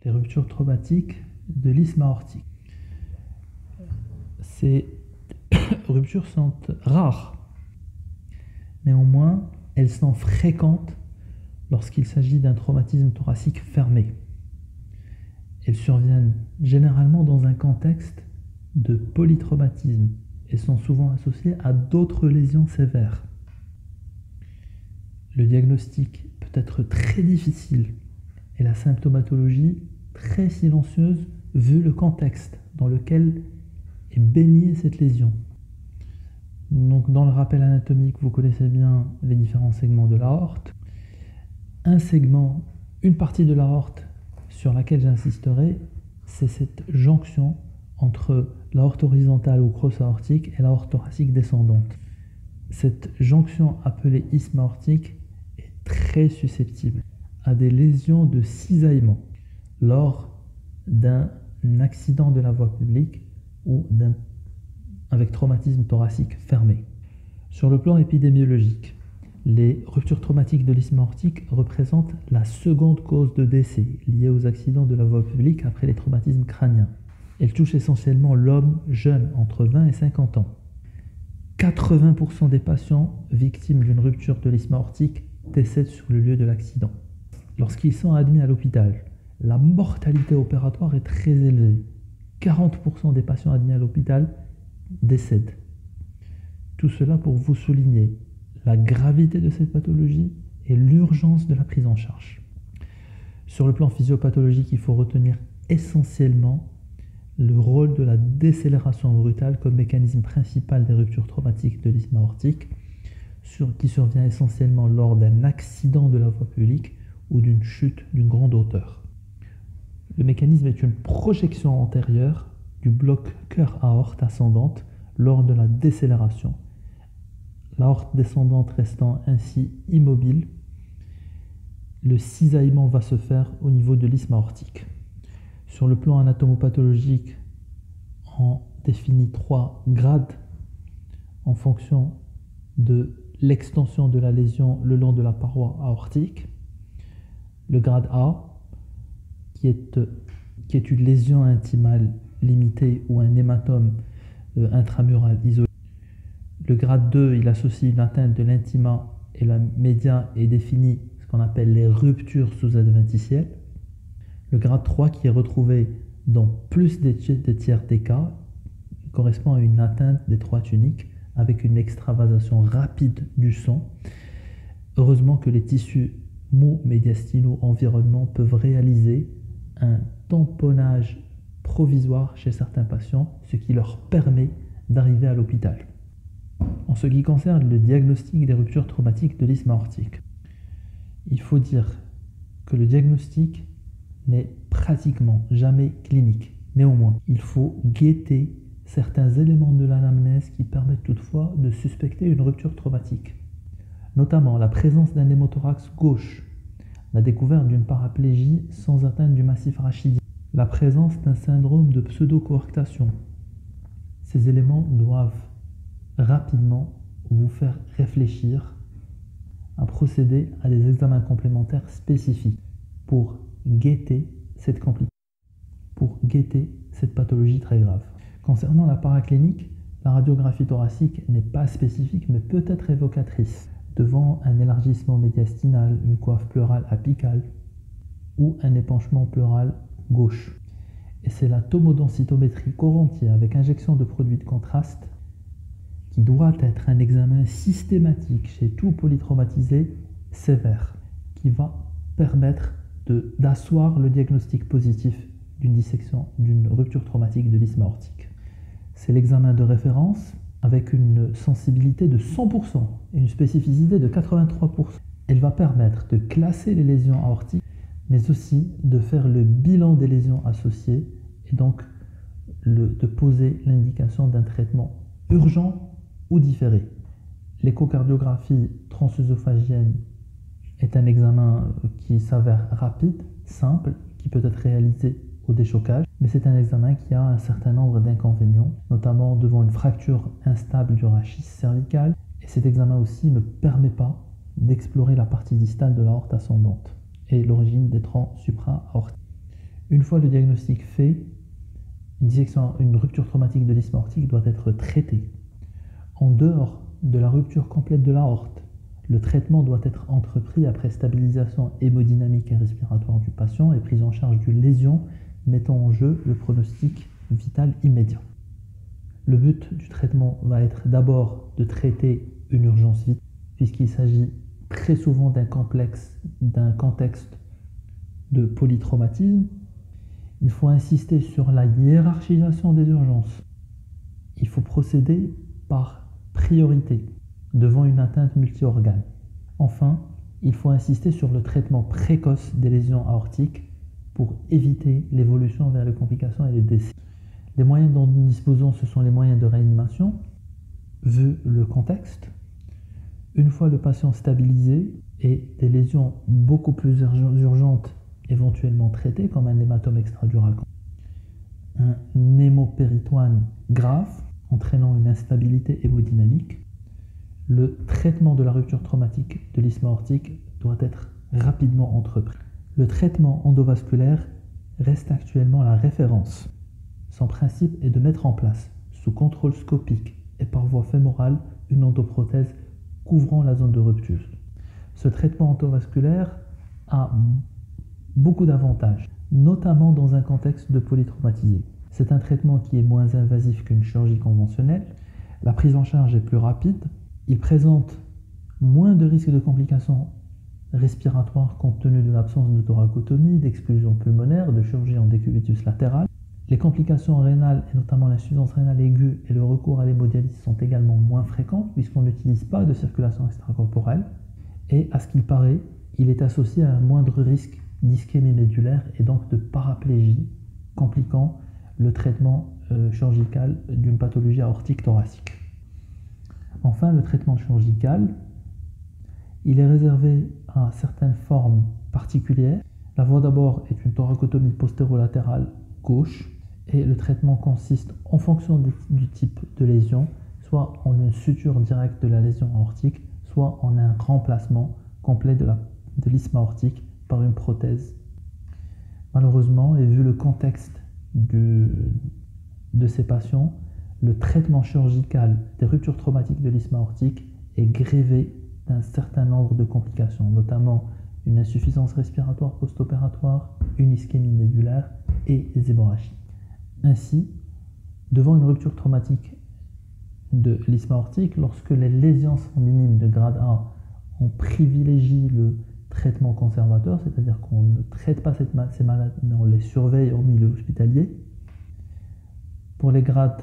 Les ruptures traumatiques de l'isthme aortique. Ces ruptures sont rares. Néanmoins, elles sont fréquentes lorsqu'il s'agit d'un traumatisme thoracique fermé. Elles surviennent généralement dans un contexte de polytraumatisme et sont souvent associées à d'autres lésions sévères. Le diagnostic peut être très difficile et la symptomatologie très silencieuse vu le contexte dans lequel est baignée cette lésion. Donc dans le rappel anatomique, vous connaissez bien les différents segments de l'aorte. Un segment, une partie de l'aorte sur laquelle j'insisterai, c'est cette jonction entre l'aorte horizontale ou crosse aortique et l'aorte thoracique descendante. Cette jonction appelée isthme aortique est très susceptible à des lésions de cisaillement lors d'un accident de la voie publique ou avec traumatisme thoracique fermé. Sur le plan épidémiologique, les ruptures traumatiques de l'isthme aortique représentent la seconde cause de décès liée aux accidents de la voie publique après les traumatismes crâniens. Elles touchent essentiellement l'homme jeune entre 20 et 50 ans. 80% des patients victimes d'une rupture de l'isthme aortique décèdent sur le lieu de l'accident. Lorsqu'ils sont admis à l'hôpital, la mortalité opératoire est très élevée. 40% des patients admis à l'hôpital décèdent. Tout cela pour vous souligner la gravité de cette pathologie et l'urgence de la prise en charge. Sur le plan physiopathologique, il faut retenir essentiellement le rôle de la décélération brutale comme mécanisme principal des ruptures traumatiques de l'isthme aortique, qui survient essentiellement lors d'un accident de la voie publique ou d'une chute d'une grande hauteur. Le mécanisme est une projection antérieure du bloc cœur-aorte ascendante lors de la décélération. L'aorte descendante restant ainsi immobile, le cisaillement va se faire au niveau de l'isthme aortique. Sur le plan anatomopathologique, on définit 3 grades en fonction de l'extension de la lésion le long de la paroi aortique. Le grade A, qui est une lésion intimale limitée ou un hématome intramural isolé. Le grade 2, il associe une atteinte de l'intima et la média et définit ce qu'on appelle les ruptures sous-adventitielles. Le grade 3, qui est retrouvé dans plus des tiers des cas, correspond à une atteinte des 3 tuniques avec une extravasation rapide du sang. Heureusement que les tissus mous médiastinaux environnement peuvent réaliser un tamponnage provisoire chez certains patients, ce qui leur permet d'arriver à l'hôpital. En ce qui concerne le diagnostic des ruptures traumatiques de l'isthme aortique, il faut dire que le diagnostic n'est pratiquement jamais clinique. Néanmoins, il faut guetter certains éléments de l'anamnèse qui permettent toutefois de suspecter une rupture traumatique, notamment la présence d'un hémothorax gauche, la découverte d'une paraplégie sans atteinte du massif rachidien, la présence d'un syndrome de pseudocoarctation. Ces éléments doivent rapidement vous faire réfléchir à procéder à des examens complémentaires spécifiques pour guetter cette complication, pour guetter cette pathologie très grave. Concernant la paraclinique, la radiographie thoracique n'est pas spécifique mais peut être évocatrice devant un élargissement médiastinal, une coiffe pleurale apicale ou un épanchement pleural gauche. Et c'est la tomodensitométrie corps entier avec injection de produits de contraste qui doit être un examen systématique chez tout polytraumatisé sévère qui va permettre d'asseoir le diagnostic positif d'une dissection, d'une rupture traumatique de l'isthme aortique. C'est l'examen de référence avec une sensibilité de 100% et une spécificité de 83%. Elle va permettre de classer les lésions aortiques, mais aussi de faire le bilan des lésions associées et donc de poser l'indication d'un traitement urgent ou différé. L'échocardiographie transœsophagienne est un examen qui s'avère rapide, simple, qui peut être réalisé au déchocage, mais c'est un examen qui a un certain nombre d'inconvénients, notamment devant une fracture instable du rachis cervical, et cet examen aussi ne permet pas d'explorer la partie distale de l'aorte ascendante et l'origine des troncs supra-aortiques. Une fois le diagnostic fait, une rupture traumatique de l'isthme aortique doit être traitée. En dehors de la rupture complète de l'aorte, le traitement doit être entrepris après stabilisation hémodynamique et respiratoire du patient et prise en charge d'une lésion mettant en jeu le pronostic vital immédiat. Le but du traitement va être d'abord de traiter une urgence vitale, puisqu'il s'agit très souvent d'un contexte de polytraumatisme. Il faut insister sur la hiérarchisation des urgences. Il faut procéder par priorité devant une atteinte multi-organes. Enfin, il faut insister sur le traitement précoce des lésions aortiques pour éviter l'évolution vers les complications et les décès. Les moyens dont nous disposons, ce sont les moyens de réanimation, vu le contexte. Une fois le patient stabilisé et des lésions beaucoup plus urgentes éventuellement traitées, comme un hématome extradural, un hémopéritoine grave entraînant une instabilité hémodynamique, le traitement de la rupture traumatique de l'isthme aortique doit être rapidement entrepris. Le traitement endovasculaire reste actuellement la référence. Son principe est de mettre en place, sous contrôle scopique et par voie fémorale, une endoprothèse couvrant la zone de rupture. Ce traitement endovasculaire a beaucoup d'avantages, notamment dans un contexte de polytraumatisé. C'est un traitement qui est moins invasif qu'une chirurgie conventionnelle. La prise en charge est plus rapide. Il présente moins de risques de complications respiratoires compte tenu de l'absence de thoracotomie, d'exclusion pulmonaire, de chirurgie en décubitus latéral. Les complications rénales, et notamment l'insuffisance rénale aiguë et le recours à l'hémodialyse sont également moins fréquentes puisqu'on n'utilise pas de circulation extracorporelle. Et à ce qu'il paraît, il est associé à un moindre risque d'ischémie médulaire et donc de paraplégie, compliquant le traitement chirurgical d'une pathologie aortique thoracique. Enfin, le traitement chirurgical, il est réservé à certaines formes particulières. La voie d'abord est une thoracotomie postérolatérale gauche et le traitement consiste en fonction du type de lésion, soit en une suture directe de la lésion aortique, soit en un remplacement complet de l'isthme aortique par une prothèse. Malheureusement, et vu le contexte de ces patients, le traitement chirurgical des ruptures traumatiques de l'isthme aortique est grévé d'un certain nombre de complications, notamment une insuffisance respiratoire post-opératoire, une ischémie médulaire et des hémorragies. Ainsi, devant une rupture traumatique de l'isthme aortique, lorsque les lésions sont minimes de grade A, on privilégie le traitement conservateur, c'est-à-dire qu'on ne traite pas ces malades, mais on les surveille en milieu hospitalier. Pour les grades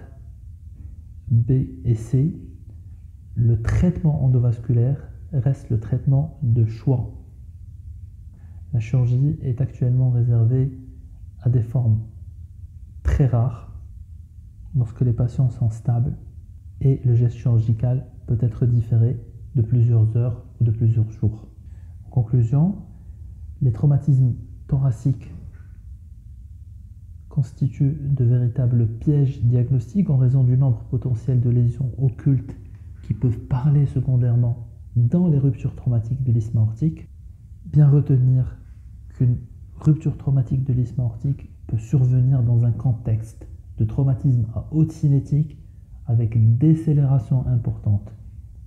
B et C, le traitement endovasculaire reste le traitement de choix. La chirurgie est actuellement réservée à des formes très rares, lorsque les patients sont stables, et le geste chirurgical peut être différé de plusieurs heures ou de plusieurs jours. En conclusion, les traumatismes thoraciques constituent de véritables pièges diagnostiques en raison du nombre potentiel de lésions occultes qui peuvent parler secondairement dans les ruptures traumatiques de l'isthme aortique. Bien retenir qu'une rupture traumatique de l'isthme aortique peut survenir dans un contexte de traumatisme à haute cinétique avec une décélération importante.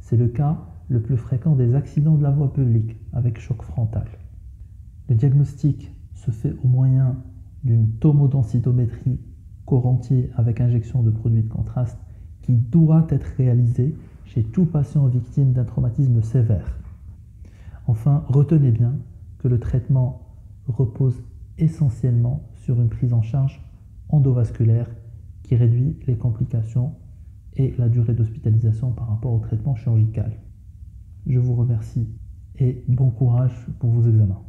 C'est le cas le plus fréquent des accidents de la voie publique avec choc frontal. Le diagnostic se fait au moyen d'une tomodensitométrie corps entier avec injection de produits de contraste qui doit être réalisée chez tout patient victime d'un traumatisme sévère. Enfin, retenez bien que le traitement repose essentiellement sur une prise en charge endovasculaire qui réduit les complications et la durée d'hospitalisation par rapport au traitement chirurgical. Je vous remercie et bon courage pour vos examens.